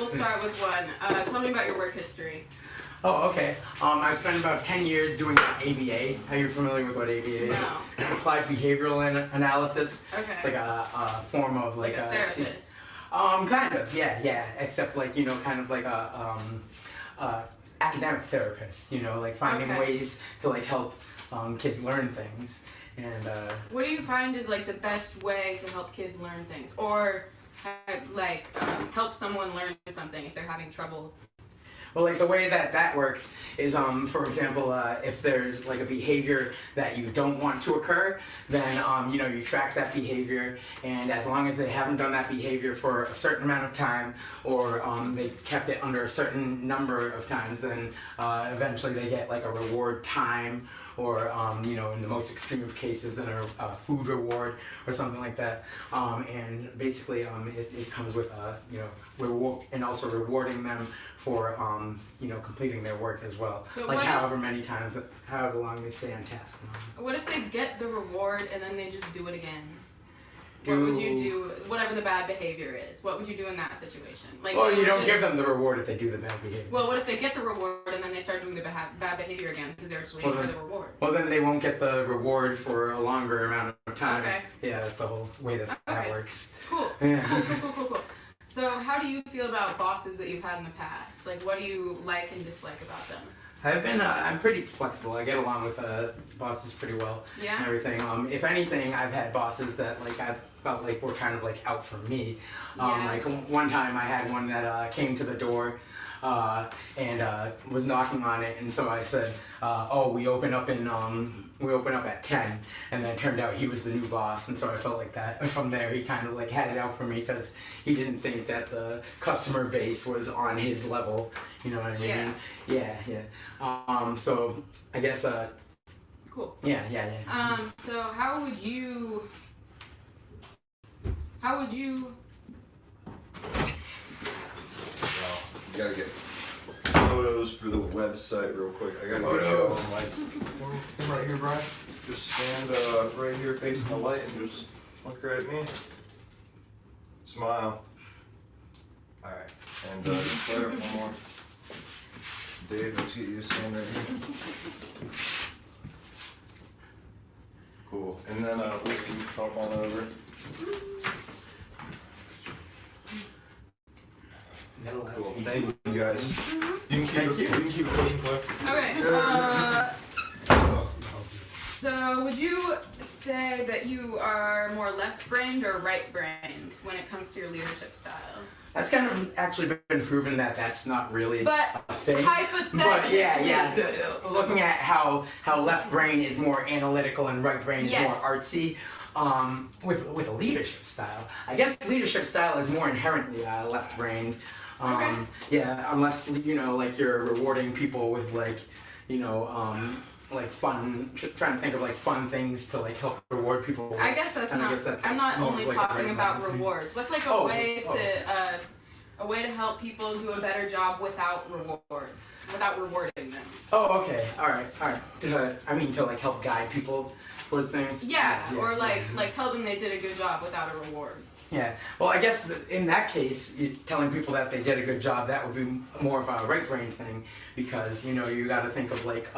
we'll start with one. Tell me about your work history. Oh, okay. I spent about 10 years doing ABA. Are you familiar with what ABA is? No. It's applied behavioral analysis. Okay. It's like a form of like a therapist. Kind of, yeah. Except like, kind of like academic therapist, like finding ways to like help kids learn things. And what do you find is like the best way to help kids learn things, or help someone learn something if they're having trouble? Well, like the way that works is, for example, if there's like a behavior that you don't want to occur, then you track that behavior, and as long as they haven't done that behavior for a certain amount of time, or they kept it under a certain number of times, then eventually they get like a reward time, or in the most extreme of cases, then a food reward or something like that. And basically, it comes with reward, and also rewarding them for completing their work as well. But like however many times, however long they stay on task. What if they get the reward and then they just do it again? What would you do, whatever the bad behavior is? What would you do in that situation? Like, well, you don't give them the reward if they do the bad behavior. Well, what if they get the reward and then they start doing the bad behavior again because they're just waiting for the reward? Well, then they won't get the reward for a longer amount of time. Okay. Yeah, that's the whole way that works. Cool. Yeah. Cool. So how do you feel about bosses that you've had in the past? Like, what do you like and dislike about them? I'm pretty flexible. I get along with bosses pretty well. Yeah. And everything. If anything, I've had bosses that like I've felt like were kind of like out for me. Like one time I had one that came to the door and was knocking on it, and so I said, we open up at 10, and then it turned out he was the new boss, and so I felt like that. And from there, he kind of like had it out for me because he didn't think that the customer base was on his level. You know what I mean? Yeah. So I guess. Cool. Yeah. So how would you? Well, you gotta get photos for the website real quick. I gotta get you all the lights. Come right here, Brian. Just stand right here facing the light and just look right at me. Smile. Alright. And Claire, one more. Dave, let's get you to stand right here. Cool. And then we can hop on over. Cool. Thank you guys. You can keep pushing, Claire. Okay. So would you say that you are more left-brained or right-brained when it comes to your leadership style? That's kind of actually been proven that that's not really a thing. Hypothetically. But yeah. Looking at how left brain is more analytical and right brain is more artsy. With a leadership style, I guess leadership style is more inherently left-brained. Yeah, unless like you're rewarding people with like fun, trying to think of like fun things to like help reward people with. I guess that's not. I'm not only talking about rewards. What's like a way to help people do a better job without rewards, without rewarding them? Oh, okay, all right. To like help guide people towards things. Yeah, or like tell them they did a good job without a reward. Yeah, well, I guess in that case, telling people that they did a good job, that would be more of a right brain thing, because you got to think of like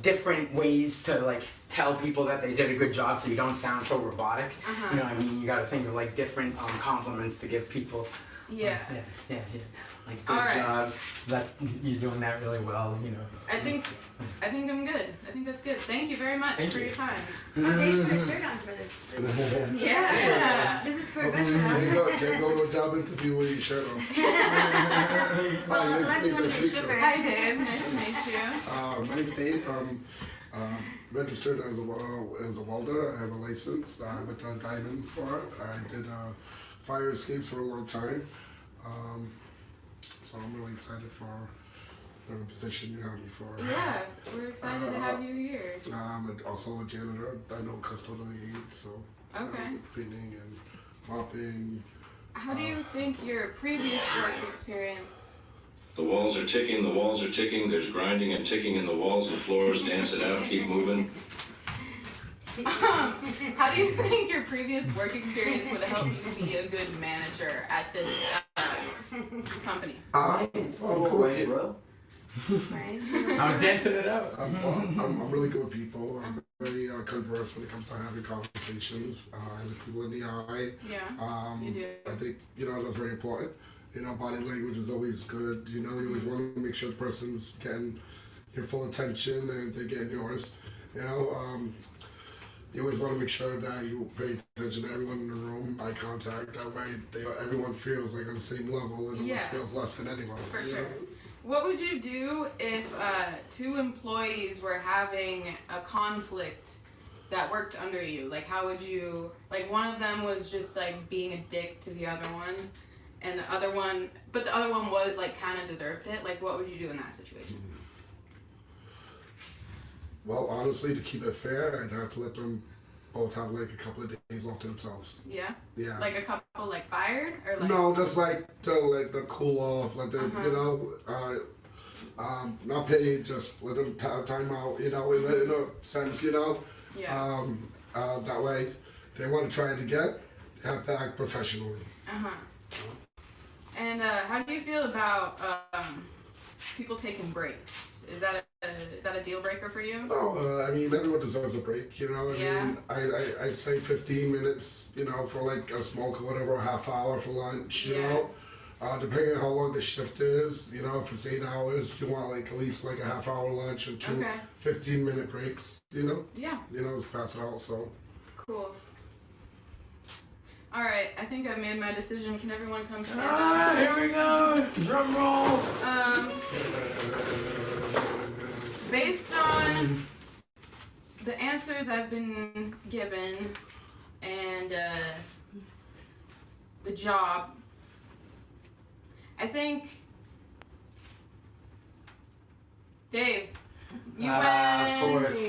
different ways to like tell people that they did a good job, so you don't sound so robotic. You know what I mean? You got to think of like different compliments to give people. Yeah. Yeah. Like good job. You're doing that really well. I think I'm good. I think that's good. Thank you very much for your time. Oh, thank you for a shirt on for this. Yeah. This is professional. Can't go to a job interview with your shirt on. Well, unless you want to be a stripper. Hi, Dave. Nice to meet you. My name's Dave. I'm registered as a welder. I have a license. I went to Diamond for it. I did fire escapes for a long time. So I'm really excited for the position you have me for. Yeah, we're excited to have you here. I'm also a janitor. I know custodial aid, so cleaning and mopping. How do you think your previous work experience? The walls are ticking, there's grinding and ticking in the walls and floors, dance it out, keep moving. How do you think your previous work experience would help you be a good manager at this company? I'm good with people. bro. Right? I was dancing it out. I'm really good with people. I'm very converse when it comes to having conversations. I look people in the eye. Yeah, you do. I think, that's very important. Body language is always good. You always want to make sure the person's getting your full attention and they're getting yours. You always want to make sure that you pay attention to everyone in the room, eye contact. That way, everyone feels like on the same level and no one feels less than anyone. For sure. What would you do if two employees were having a conflict that worked under you? Like, how would you, like, one of them was just, like, being a dick to the other one, and the other one was, like, kind of deserved it. Like, what would you do in that situation? Well, honestly, to keep it fair, I'd have to let them both have, like, a couple of days off to themselves. Yeah? Yeah. Like a couple, like, fired? Or, like... No, just, like, the cool off, like, not paid, just let them time out, in a sense, Yeah. That way, if they want to try it again, they have to act professionally. Uh-huh. And how do you feel about people taking breaks? Is that a deal breaker for you? No, I mean, everyone deserves a break, I Yeah. mean, I say 15 minutes, for like a smoke or whatever, a half hour for lunch, you know? Depending on how long the shift is, if it's 8 hours, you want like at least like a half hour lunch and two 15-minute breaks, Yeah. Just pass it out, so. Cool. All right, I think I've made my decision. Can everyone come stand Ah, up? here we go. Drum roll. Based on the answers I've been given and the job, I think Dave, you win. Of course.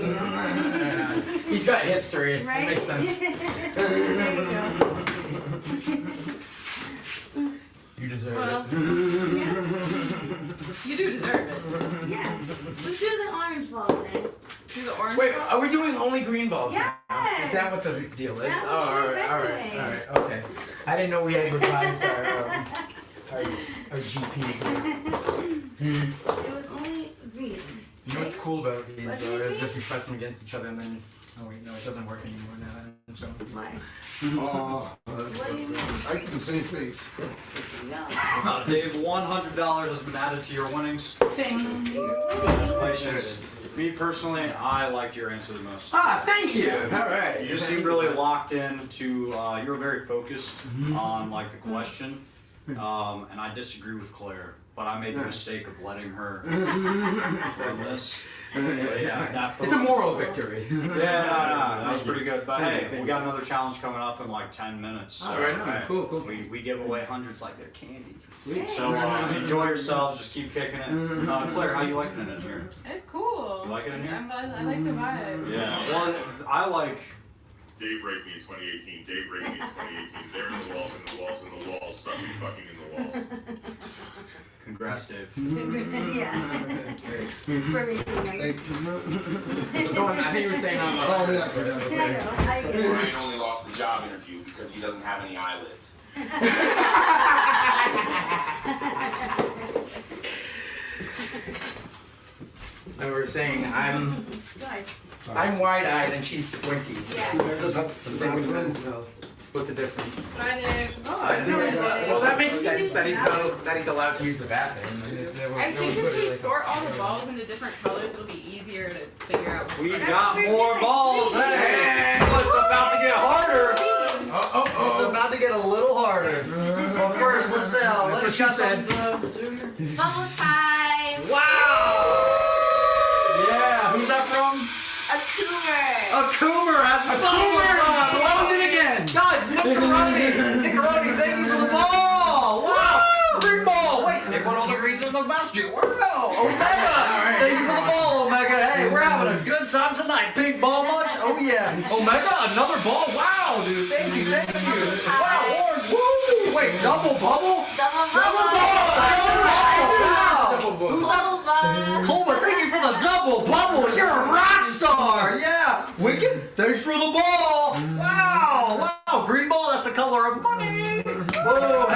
He's got history. Right? It makes sense. There you go. You deserve Well, it. you do deserve it. Yeah. Let's do the orange ball then. Do the orange. Wait, ball? are we doing only green balls now? Yes. Is that what the deal is? That's Oh, what we're all doing. right, okay. I didn't know we had revised our GP. It was only green. You know what's cool about these What do though you is mean? if you press them against each other and then oh wait, no, it doesn't work anymore now. So. Why? What do you mean? I keep the same face. No. Dave, $100 has been added to your winnings. There Congratulations. Me personally, I liked your answer the most. Ah, thank you. All right. You just seemed really locked in to, you were very focused on like the question, and I disagree with Claire, but I made the mistake of letting her from this. Yeah, that It's a moral victory. Yeah, no, that was pretty good. But hey, we got another challenge coming up in like 10 minutes. So, All right, cool. We give away hundreds like they're candy. Sweet. So enjoy yourselves, just keep kicking it. Claire, how you liking it in here? It's cool. You like it in here? I like the vibe. Yeah. Well, I like. Dave raped me in 2018. Dave raped me in 2018. They're in the walls, in the walls, in the walls, sucking, fucking in the walls. Congrats, Dave. Yeah. For me, Go on, I think you were saying on the. Oh, yeah. I know. Brian only lost the job interview because he doesn't have any eyelids. And we were saying I'm Good. wide-eyed and she's squinty. So Yeah. we'll split the difference. Bye, Dave. Oh, I didn't realize that. Well, that makes sense that he's allowed to use the bathroom. I think if we sort all the balls into different colors, it'll be easier to figure out. We That's got pretty more good. balls. Hey, it's about to get harder. It's Oh. about to get a little harder. Well, first, let's what let's she got said. Bubble time. Wow. Yeah. Who's that from? A tumor. A Coomer has a bubble time. What was it again? Guys, Nickaroni, thank you for the ball. Wow. Green ball. Wait, Nick won all the greens in the basket. Where'd it go? Omega. right. Thank you for the ball, Omega. Hey, we're having a good time tonight. Pink ball much? Oh yeah. Omega, another ball. Wow, dude. Thank you. Wow, orange. Woo. Wait, double bubble? Double Double bubble. ball. Wow. Double ball. Who's Bubble bubble. Colbert, thank you for the double bubble. You're a rock star. Yeah. Wicked, thanks for the ball. Wow. Green ball, that's the color of money. Whoa,